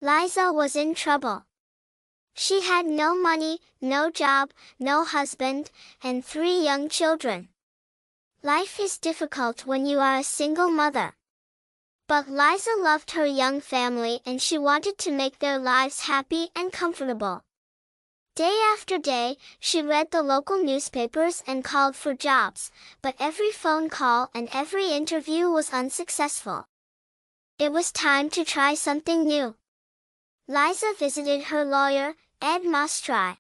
Liza was in trouble. She had no money, no job, no husband, and 3 young children. Life is difficult when you are a single mother. But Liza loved her young family and she wanted to make their lives happy and comfortable. Day after day, she read the local newspapers and called for jobs, but every phone call and every interview was unsuccessful. It was time to try something new. Liza visited her lawyer, Ed Mastry.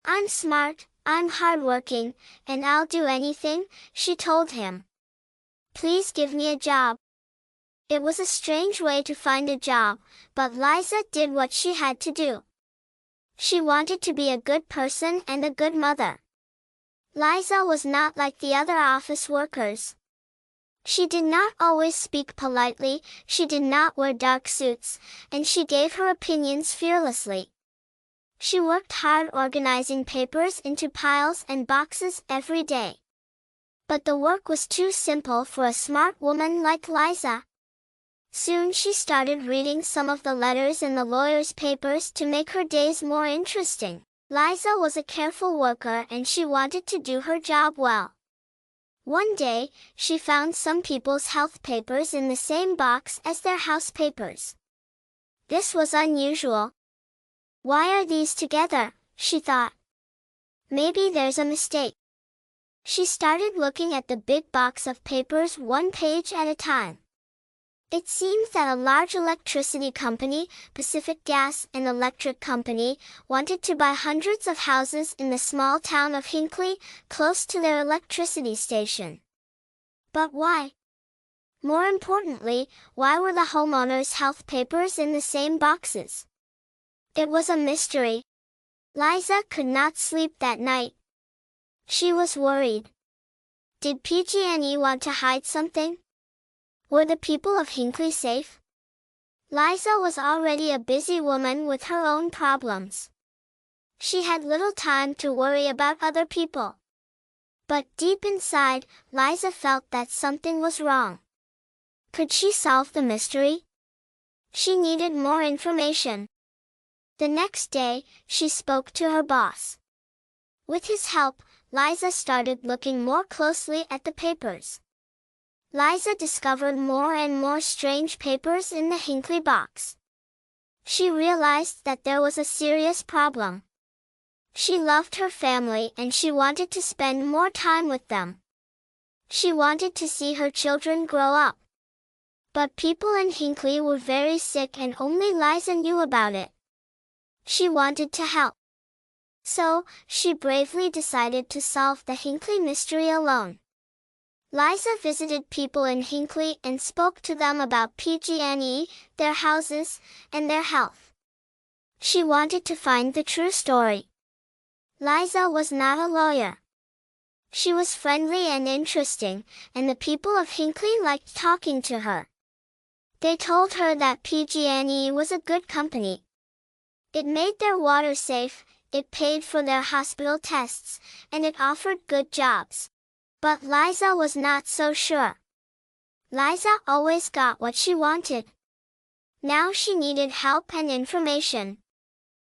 "I'm smart, I'm hardworking, and I'll do anything," she told him. "Please give me a job." It was a strange way to find a job, but Liza did what she had to do. She wanted to be a good person and a good mother. Liza was not like the other office workers. She did not always speak politely, she did not wear dark suits, and she gave her opinions fearlessly. She worked hard organizing papers into piles and boxes every day. But the work was too simple for a smart woman like Liza. Soon she started reading some of the letters in the lawyer's papers to make her days more interesting. Liza was a careful worker and she wanted to do her job well. One day, she found some people's health papers in the same box as their house papers. This was unusual. "Why are these together?" she thought. "Maybe there's a mistake." She started looking at the big box of papers one page at a time. It seems that a large electricity company, Pacific Gas and Electric Company, wanted to buy hundreds of houses in the small town of Hinckley, close to their electricity station. But why? More importantly, why were the homeowners' health papers in the same boxes? It was a mystery. Liza could not sleep that night. She was worried. Did PG&E want to hide something? Were the people of Hinckley safe? Liza was already a busy woman with her own problems. She had little time to worry about other people. But deep inside, Liza felt that something was wrong. Could she solve the mystery? She needed more information. The next day, she spoke to her boss. With his help, Liza started looking more closely at the papers. Liza discovered more and more strange papers in the Hinckley box. She realized that there was a serious problem. She loved her family and she wanted to spend more time with them. She wanted to see her children grow up. But people in Hinckley were very sick and only Liza knew about it. She wanted to help. So, she bravely decided to solve the Hinckley mystery alone. Liza visited people in Hinckley and spoke to them about PG&E, their houses, and their health. She wanted to find the true story. Liza was not a lawyer. She was friendly and interesting, and the people of Hinckley liked talking to her. They told her that PG&E was a good company. It made their water safe, it paid for their hospital tests, and it offered good jobs. But Liza was not so sure. Liza always got what she wanted. Now she needed help and information.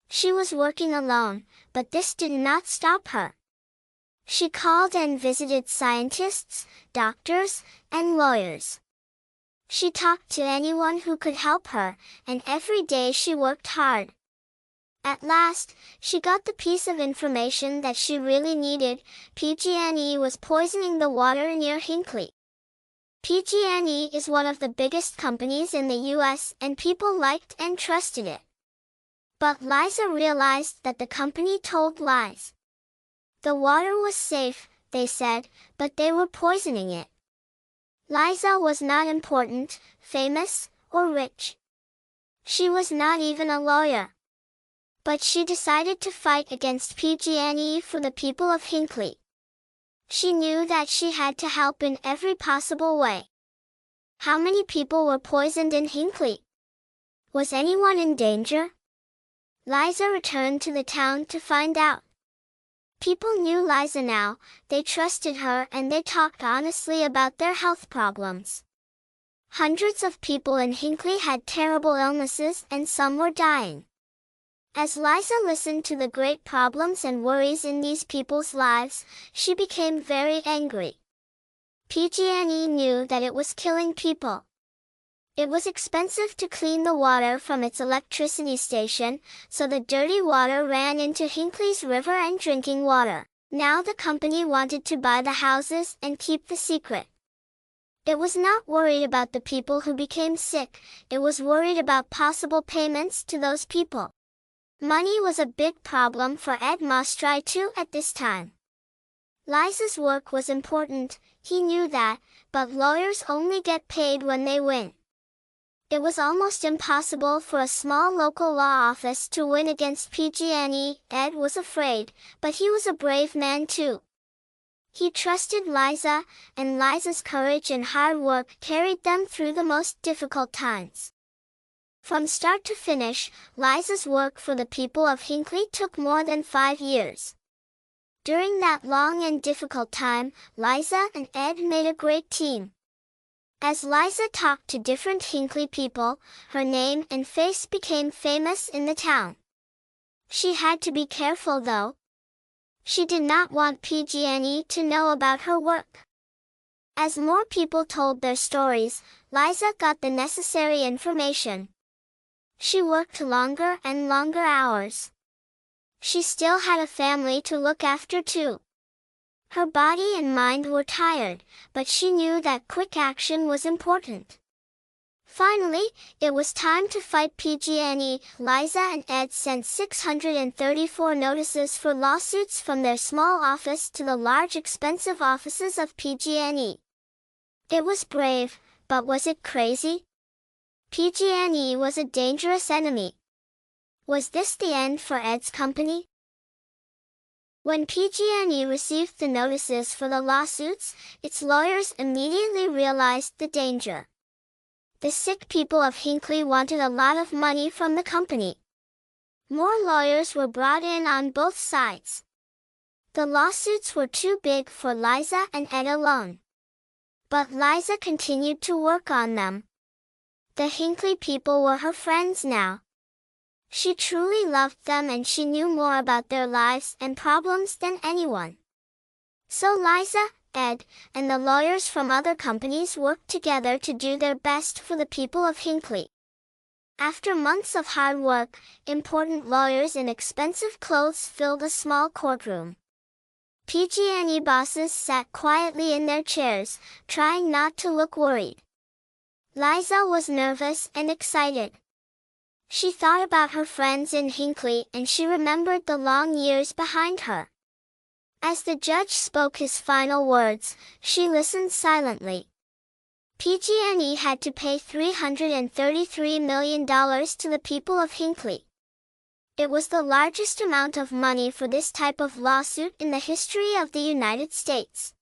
She was working alone, but this did not stop her. She called and visited scientists, doctors, and lawyers. She talked to anyone who could help her, and every day she worked hard. At last, she got the piece of information that she really needed. PG&E was poisoning the water near Hinckley. PG&E is one of the biggest companies in the US and people liked and trusted it. But Liza realized that the company told lies. The water was safe, they said, but they were poisoning it. Liza was not important, famous, or rich. She was not even a lawyer. But she decided to fight against PG&E for the people of Hinckley. She knew that she had to help in every possible way. How many people were poisoned in Hinckley? Was anyone in danger? Liza returned to the town to find out. People knew Liza now, they trusted her and they talked honestly about their health problems. Hundreds of people in Hinckley had terrible illnesses and some were dying. As Liza listened to the great problems and worries in these people's lives, she became very angry. PG&E knew that it was killing people. It was expensive to clean the water from its electricity station, so the dirty water ran into Hinckley's river and drinking water. Now the company wanted to buy the houses and keep the secret. It was not worried about the people who became sick, it was worried about possible payments to those people. Money was a big problem for Ed Mostry too at this time. Liza's work was important, he knew that, but lawyers only get paid when they win. It was almost impossible for a small local law office to win against PG&E. Ed was afraid, but he was a brave man too. He trusted Liza, and Liza's courage and hard work carried them through the most difficult times. From start to finish, Liza's work for the people of Hinckley took more than 5 years. During that long and difficult time, Liza and Ed made a great team. As Liza talked to different Hinckley people, her name and face became famous in the town. She had to be careful though. She did not want PG&E to know about her work. As more people told their stories, Liza got the necessary information. She worked longer and longer hours. She still had a family to look after too. Her body and mind were tired, but she knew that quick action was important. Finally, it was time to fight PG&E. Liza and Ed sent 634 notices for lawsuits from their small office to the large expensive offices of PG&E. It was brave, but was it crazy? PG&E was a dangerous enemy. Was this the end for Ed's company? When PG&E received the notices for the lawsuits, its lawyers immediately realized the danger. The sick people of Hinckley wanted a lot of money from the company. More lawyers were brought in on both sides. The lawsuits were too big for Liza and Ed alone. But Liza continued to work on them. The Hinckley people were her friends now. She truly loved them and she knew more about their lives and problems than anyone. So Liza, Ed, and the lawyers from other companies worked together to do their best for the people of Hinckley. After months of hard work, important lawyers in expensive clothes filled a small courtroom. PG&E bosses sat quietly in their chairs, trying not to look worried. Liza was nervous and excited. She thought about her friends in Hinckley and she remembered the long years behind her. As the judge spoke his final words, she listened silently. PG&E had to pay $333 million to the people of Hinckley. It was the largest amount of money for this type of lawsuit in the history of the United States.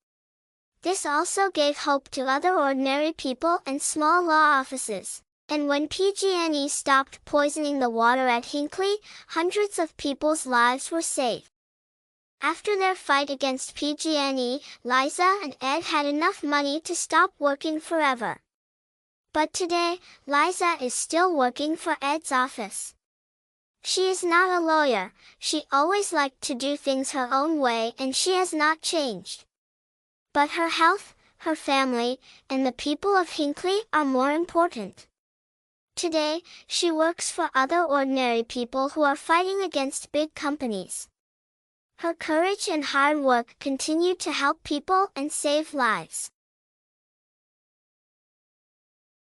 This also gave hope to other ordinary people and small law offices. And when PG&E stopped poisoning the water at Hinckley, hundreds of people's lives were saved. After their fight against PG&E, Liza and Ed had enough money to stop working forever. But today, Liza is still working for Ed's office. She is not a lawyer, she always liked to do things her own way and she has not changed. But her health, her family, and the people of Hinckley are more important. Today, she works for other ordinary people who are fighting against big companies. Her courage and hard work continue to help people and save lives.